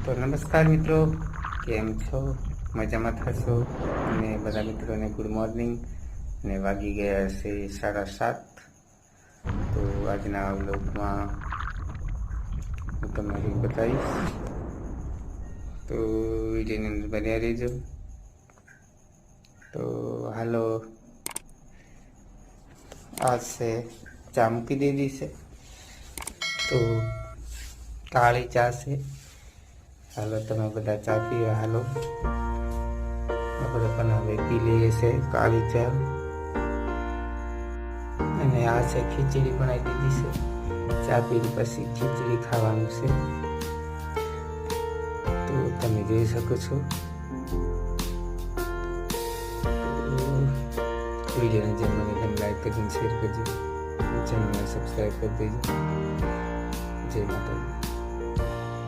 તો નમસ્કાર મિત્રો, કેમ છો? મજામાં થશો? અને બધા મિત્રોને ગુડ મોર્નિંગ. ને વાગી ગયા છે 7:30. તો આજના વ્લોગમાં હું તમને બતાવીશ, તો વિડીયોની અંદર બન્યા રહેજો. તો હાલો, આ છે ચા મૂકી દીધી છે, તો કાળી ચા છે. હાલો, તમે બધા ચા પીવા હાલો. આપણે પણ હવે પી લઈએ છે કાળી ચા. અને આ છે ખીચડી બનાવી દીધી છે. ચા પી પછી ખીચડી ખાવાનું છે, તો તમે જોઈ શકો છો. વિડીયોને જેમ મને તમે લાઈક કરીને શેર કરજો, ચેનલને સબસ્ક્રાઈબ કરી દેજો. જય માતાજી.